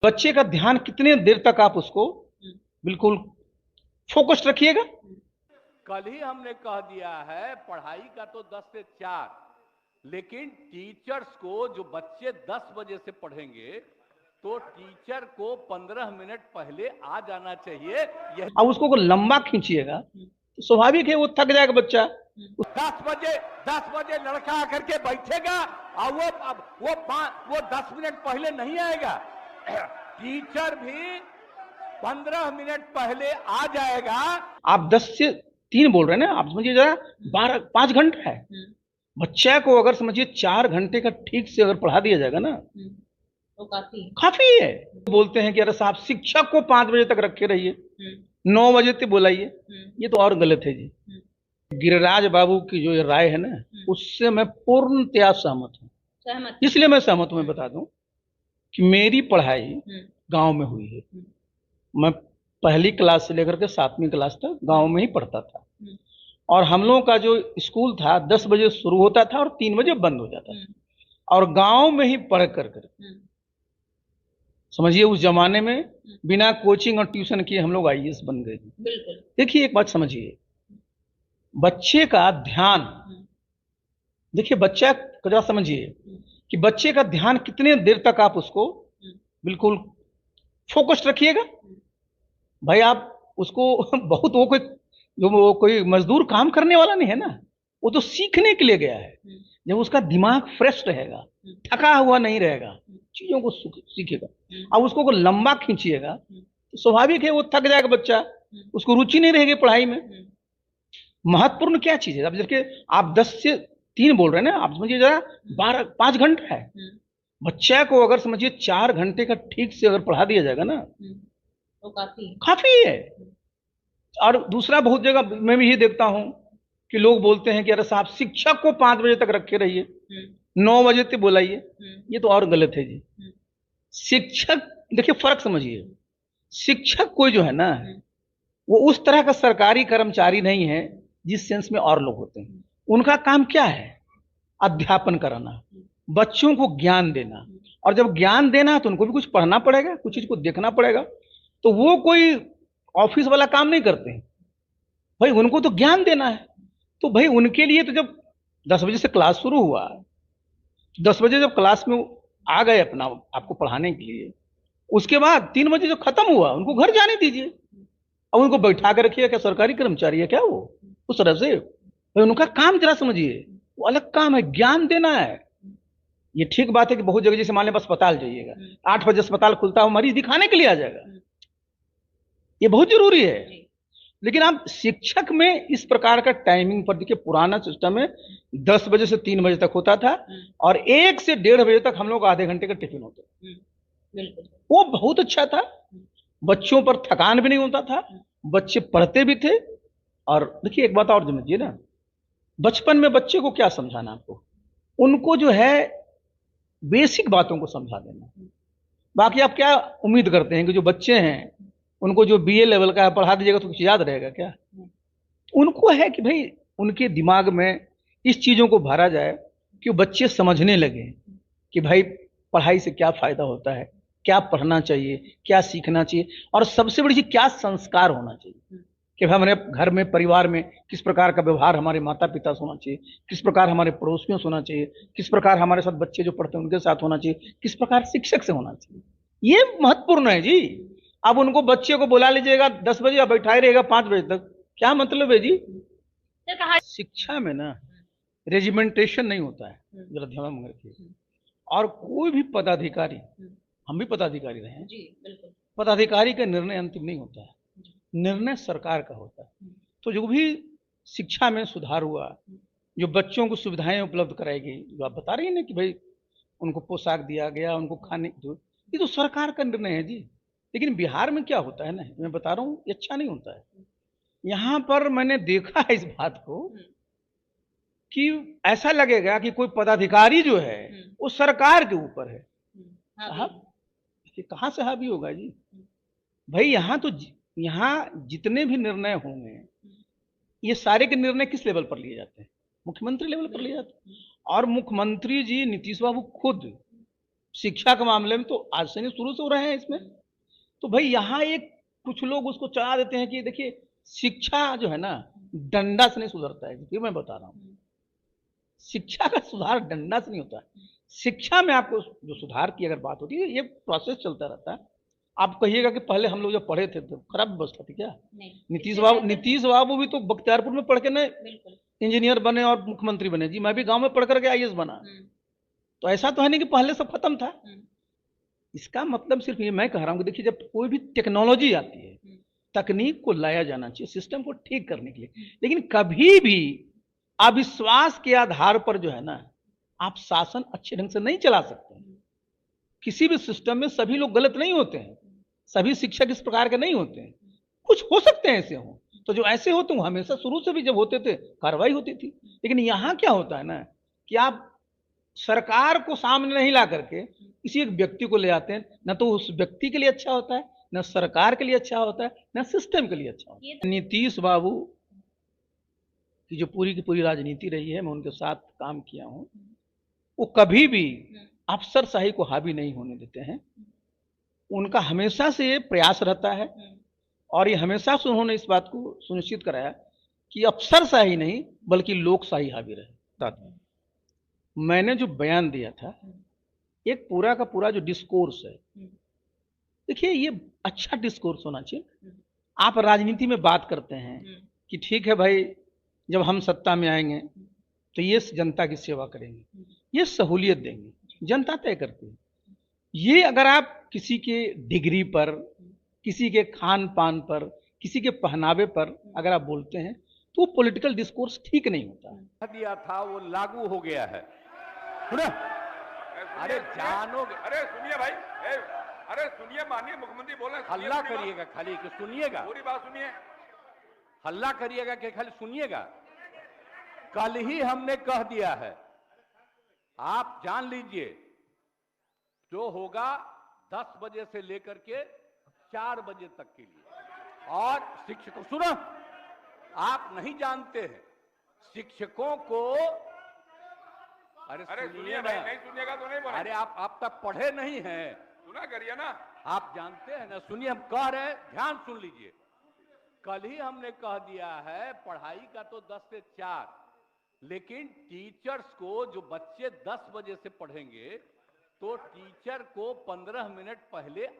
बच्चे का ध्यान कितने देर तक आप उसको बिल्कुल फोकस्ड रखिएगा। कल ही हमने कह दिया है पढ़ाई का तो 10 से 4, लेकिन टीचर्स को जो बच्चे 10 बजे से पढ़ेंगे तो टीचर को 15 मिनट पहले आ जाना चाहिए। यह अब उसको लंबा खींचिएगा तो स्वाभाविक है वो थक जाएगा बच्चा। 10 बजे लड़का आकर के बैठेगा और वो 10 मिनट पहले नहीं आएगा। टीचर भी 15 मिनट पहले आ जाएगा। आप 10 से 3 बोल रहे हैं ना, आप समझिए जरा 5 घंटा है। बच्चा को अगर समझिए 4 घंटे का ठीक से अगर पढ़ा दिया जाएगा ना तो काफी है। बोलते हैं कि अरे साहब शिक्षक को 5 बजे तक रखे रहिए, 9 बजे तक बुलाइए, ये तो और गलत है जी। गिरिराज बाबू की जो ये राय है ना उससे मैं पूर्णतया सहमत हूँ। इसलिए मैं सहमत हूँ, मैं बता दूं कि मेरी पढ़ाई गांव में हुई है। मैं पहली क्लास से लेकर के 7वीं क्लास तक गांव में ही पढ़ता था और हम लोगों का जो स्कूल था 10 बजे शुरू होता था और 3 बजे बंद हो जाता था और गांव में ही पढ़ कर समझिए उस जमाने में बिना कोचिंग और ट्यूशन किए हम लोग आईएएस बन गए। देखिए एक बात समझिए, बच्चे का ध्यान, देखिए बच्चा को जरा समझिए कि बच्चे का ध्यान कितने देर तक आप उसको बिल्कुल फोकस्ड रखिएगा। भाई आप उसको बहुत वो कोई मजदूर काम करने वाला नहीं है ना, वो तो सीखने के लिए गया है। जब उसका दिमाग फ्रेश रहेगा, थका हुआ नहीं रहेगा, चीजों को सीखेगा। अब उसको लंबा खींचिएगा तो स्वाभाविक है वो थक जाएगा बच्चा, उसको रुचि नहीं रहेगी पढ़ाई में। महत्वपूर्ण क्या चीज है? अब जबकि आप 10 से 3 बोल रहे हैं ना, आप समझिए जरा 5 घंटा है। बच्चा को अगर समझिए 4 घंटे का ठीक से अगर पढ़ा दिया जाएगा ना तो काफी है। और दूसरा बहुत जगह मैं भी ये देखता हूं कि लोग बोलते हैं कि अरे साहब शिक्षक को 5 बजे तक रखे रहिए, 9 बजे तक बुलाइए, ये तो और गलत है जी। शिक्षक, देखिए फर्क समझिए, शिक्षक कोई जो है ना वो उस तरह का सरकारी कर्मचारी नहीं है जिस सेंस में और लोग होते हैं। उनका काम क्या है? अध्यापन कराना, बच्चों को ज्ञान देना, और जब ज्ञान देना है तो उनको भी कुछ पढ़ना पड़ेगा, कुछ चीज को देखना पड़ेगा। तो वो कोई ऑफिस वाला काम नहीं करते हैं भाई, उनको तो ज्ञान देना है। तो भाई उनके लिए तो जब 10 बजे से क्लास शुरू हुआ, 10 बजे जब क्लास में आ गए अपना आपको पढ़ाने के लिए, उसके बाद 3 बजे जब खत्म हुआ उनको घर जाने दीजिए। अब उनको बैठा कर रखिए, क्या सरकारी कर्मचारी है क्या वो? उस तरह से भाई उनका काम जरा समझिए, वो अलग काम है, ज्ञान देना है। ये ठीक बात है कि बहुत जगह जैसे मान लें अस्पताल जाइएगा, 8 बजे अस्पताल खुलता है, मरीज दिखाने के लिए आ जाएगा, ये बहुत जरूरी है। लेकिन आप शिक्षक में इस प्रकार का टाइमिंग पर देखिए, पुराना सिस्टम में 10 बजे से 3 बजे तक होता था और 1 से 1.5 बजे तक हम लोग आधे घंटे का टिफिन होता, वो बहुत अच्छा था। बच्चों पर थकान भी नहीं होता था, बच्चे पढ़ते भी थे। और देखिए एक बात और समझिए ना, बचपन में बच्चे को क्या समझाना, आपको उनको जो है बेसिक बातों को समझा देना। बाकी आप क्या उम्मीद करते हैं कि जो बच्चे हैं उनको जो बीए लेवल का पढ़ा दीजिएगा तो कुछ याद रहेगा क्या? उनको है कि भाई उनके दिमाग में इस चीजों को भरा जाए कि बच्चे समझने लगे कि भाई पढ़ाई से क्या फायदा होता है, क्या पढ़ना चाहिए, क्या सीखना चाहिए, और सबसे बड़ी चीज क्या संस्कार होना चाहिए कि हमारे घर में परिवार में किस प्रकार का व्यवहार हमारे माता पिता से होना चाहिए, किस प्रकार हमारे पड़ोसियों से होना चाहिए, किस प्रकार हमारे साथ बच्चे जो पढ़ते हैं उनके साथ होना चाहिए, किस प्रकार शिक्षक से होना चाहिए। ये महत्वपूर्ण है जी। अब उनको बच्चे को बुला लीजिएगा 10 बजे या बैठाए रहेगा 5 बजे तक, क्या मतलब है जी? शिक्षा में ना रेजिमेंटेशन नहीं होता है, जरा ध्यान में रखिए। और कोई भी पदाधिकारी, हम भी पदाधिकारी रहे हैं, पदाधिकारी का निर्णय अंतिम नहीं होता है, निर्णय सरकार का होता है। तो जो भी शिक्षा में सुधार हुआ, जो बच्चों को सुविधाएं उपलब्ध कराई गई, जो आप बता रही हैं ना कि भाई उनको पोशाक दिया गया, उनको खाने, ये तो सरकार का निर्णय है जी। लेकिन बिहार में क्या होता है ना, मैं बता रहा हूँ, ये अच्छा नहीं होता है। यहां पर मैंने देखा है इस बात को कि ऐसा लगेगा कि कोई पदाधिकारी जो है वो सरकार के ऊपर है। कहां से हावी होगा जी? भाई यहाँ जितने भी निर्णय होंगे ये सारे के निर्णय किस लेवल पर लिए जाते हैं? मुख्यमंत्री लेवल पर लिए जाते हैं। और मुख्यमंत्री जी नीतीश बाबू खुद शिक्षा के मामले में तो आज से नहीं, शुरू से हो रहे हैं इसमें। तो भाई यहाँ एक कुछ लोग उसको चढ़ा देते हैं कि देखिए शिक्षा जो है ना डंडा से नहीं सुधरता है, क्योंकि मैं बता रहा हूँ शिक्षा का सुधार डंडा से नहीं होता है। शिक्षा में आपको जो सुधार की अगर बात होती है, ये प्रोसेस चलता रहता है। आप कहिएगा कि पहले हम लोग जब पढ़े थे तो खराब व्यवस्था थी क्या? नहीं, नीतीश बाबू भी तो बख्तियारपुर में पढ़ के ना बिल्कुल इंजीनियर बने और मुख्यमंत्री बने जी। मैं भी गांव में पढ़ करके आईएएस बना। तो ऐसा तो है नहीं कि पहले सब खत्म था। इसका मतलब सिर्फ ये मैं कह रहा हूँ कि देखिए जब कोई भी टेक्नोलॉजी आती है, तकनीक को लाया जाना चाहिए सिस्टम को ठीक करने के लिए, लेकिन कभी भी अविश्वास के आधार पर जो है ना आप शासन अच्छे ढंग से नहीं चला सकते। किसी भी सिस्टम में सभी लोग गलत नहीं होते हैं, सभी शिक्षक इस प्रकार के नहीं होते हैं, कुछ हो सकते हैं ऐसे हो। तो जो ऐसे होते हैं हमेशा शुरू से भी जब होते थे कार्रवाई होती थी। लेकिन यहाँ क्या होता है ना कि आप सरकार को सामने नहीं ला करके किसी एक व्यक्ति को ले आते हैं, न तो उस व्यक्ति के लिए अच्छा होता है, न सरकार के लिए अच्छा होता है, न सिस्टम के लिए अच्छा होता है। नीतीश बाबू की जो पूरी की पूरी राजनीति रही है, मैं उनके साथ काम किया हूँ, वो कभी भी अफसरशाही को हावी नहीं होने देते हैं। उनका हमेशा से ये प्रयास रहता है और ये हमेशा से उन्होंने इस बात को सुनिश्चित कराया कि अफसरशाही नहीं बल्कि लोकशाही हावी रहे। मैंने जो बयान दिया था, एक पूरा का पूरा जो डिस्कोर्स है, देखिए ये अच्छा डिस्कोर्स होना चाहिए। आप राजनीति में बात करते हैं कि ठीक है भाई जब हम सत्ता में आएंगे तो ये जनता की सेवा करेंगे, ये सहूलियत देंगे, जनता तय करती है। ये अगर आप किसी के डिग्री पर, किसी के खान पान पर, किसी के पहनावे पर अगर आप बोलते हैं तो वो पॉलिटिकल डिस्कोर्स ठीक नहीं होता। दिया था वो लागू हो गया है। सुनो, अरे जानोगे, अरे सुनिए भाई, अरे सुनिए, माननीय मुख्यमंत्री बोल रहे हैं, हल्ला करिएगा खाली कि सुनिएगा? पूरी बात सुनिए। हल्ला करिएगा कि खाली सुनिएगा? कल ही हमने कह दिया है, आप जान लीजिए जो होगा 10 बजे से लेकर के 4 बजे तक के लिए। और शिक्षकों, सुनो, आप नहीं जानते हैं शिक्षकों को, अरे सुनिए भाई, नहीं सुनिएगा तो नहीं बोले। अरे आप तक पढ़े नहीं हैं, सुना करिए ना, आप जानते हैं ना। सुनिए, हम कह रहे हैं, ध्यान सुन लीजिए। कल ही हमने कह दिया है पढ़ाई का तो 10 से 4, लेकिन टीचर्स को, जो बच्चे 10 बजे से पढ़ेंगे तो टीचर को 15 मिनट पहले